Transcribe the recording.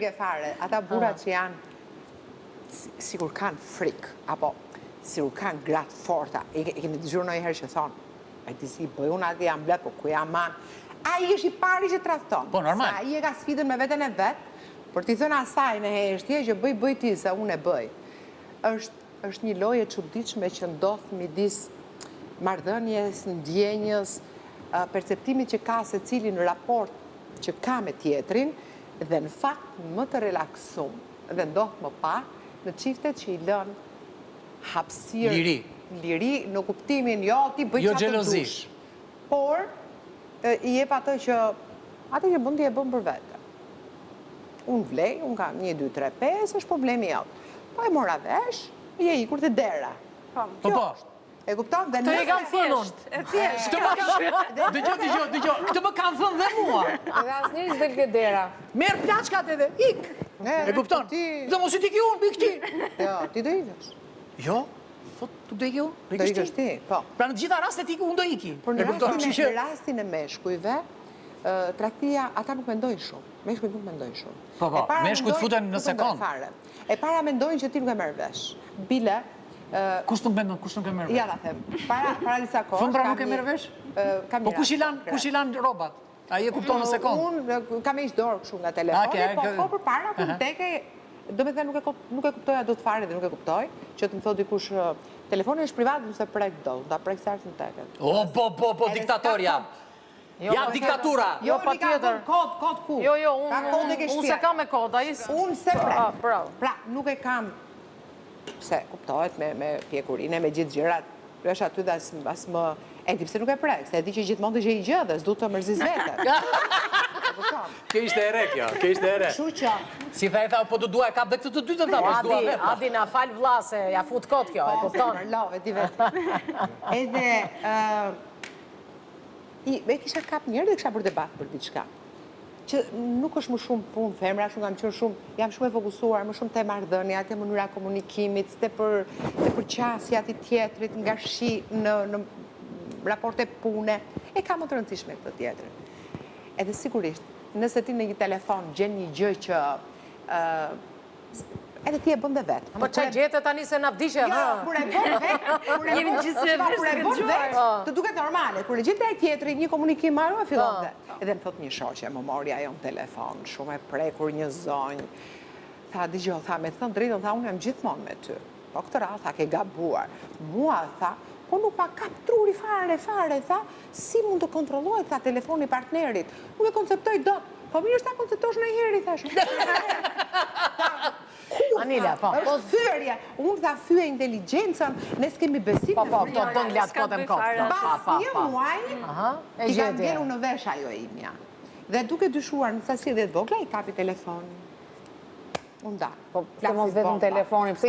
logike fare. Ata burrat që janë sigur kanë frikë, apo sigur kanë gratë forta. E keni dëgjuar ndonjëherë që thonë, ai ti si bëj unë atë jam blet, po ku jam man. Ai është i pari që tradhton. Po, normal. Ai e ka sfidën me veten e vet, për t'i thënë asaj në heshtje që bëj ti se unë e bëj. Është një lojë e çuditshme që ndodh midis marrëdhënies, ndjenjës, perceptimit që ka secili në raport që ka me tjetrin dhe në fakt më të relaksum dhe ndodh më pak në çiftet që i lën hapësirë liri në kuptimin ti bëj çfarë xhelozi. Por i jep atë që bën ti e bën për vete. Unë vlej, unë kam 1, 2, 3, 5, është problemi jot. Po e mora vesh, je ikur te dera. Po. E kupton? Dhe Të i kam thënë unë. E thjesht. Dëgjoj, këtë më kanë thënë dhe mua. Dhe asnjëri s'del ke dera. Merë plaçkat edhe, ik. E kupton? Dhe mos i tiki unë, bëj këti. Jo, ti do ikësh. Jo, thot, tu do iki unë? Do ikësh ti, po. Pra në gjitha rastet iki unë do iki. Por në rastin e meshkujve, tradhtia, ata nuk mendojnë shumë. Meshkujt nuk mendojnë shumë. Po, meshkujt futen në sekond. E para mendojnë që ti nuk e merr vesh. Bile, kush nuk mendon, kush nuk e merr vesh? Ja ta them. Para disa kohë. Fëndra nuk e merr vesh? Po kush i lan rrobat? Ai e kupton në sekond. Unë kam heq dorë kështu nga telefoni, po përpara kur teke, domethënë nuk e kuptoja dot fare dhe nuk e kuptoj, që të më thotë dikush telefoni është privat, nëse prek dot, ta prek sa të teket. Po, diktator jam. Ja, diktatura. Jo, patjetër. Kod ku? Jo, unë se kam me kod, ai. Unë se prek. Pra, nuk e kam pse kuptohet me pjekurinë, me gjithë gjërat. Është aty dhe as më e di pse nuk e prek, se e di që gjithmonë të gjej gjë dhe s'du të mërzis vete. Kjo ishte ere kjo, kjo ishte ere. Kështu që si tha e tha, po të dua e kap dhe këtë të dytën ta, po s'dua vetë. Adi, na fal vlla se ja fut kot kjo, e kupton. Love, di vetë. Edhe e kisha kap njërë dhe kisha për debat për diçka. Që nuk është më shumë punë femra, shumë kam qenë shumë, jam shumë e fokusuar, më shumë te marrëdhënia, te mënyra komunikimit, te për qasja të tjetrit, nga shi në raporte pune, e ka më të rëndësishme këtë tjetrin. Edhe sigurisht, nëse ti në një telefon gjen një gjë që edhe ti e bën dhe vetë. Po çaj gjete tani se na vdishe, ha? Jo, kur e bën vetë, të duket normale. Kur e gjen ai tjetri një komunikim marrë, fillon dhe. Edhe më thot një shoqe, më mori ajo në telefon, shumë e prekur një zonjë. Tha, dëgjoj, tha, me thënë drejtën, tha, unë jam gjithmonë me ty. Po këtë radhë, tha, ke gabuar. Mua, tha, po nuk pa kaptruri fare, tha, si mund të kontrollojë, tha, telefoni partnerit. Nuk e konceptoj dot. Po mirë ta konceptosh në heri, thash. Anila, po. Është fyerja. Unë tha fyë inteligjencën, ne s'kemi besim. Po, do të nglat kotem kot. Pas një muaj, i kam ngelu në vesh ajo imja. Dhe duke dyshuar në sasi 10 vogla, i kapi telefon. Unë da. Po, se mos vetëm telefoni, pse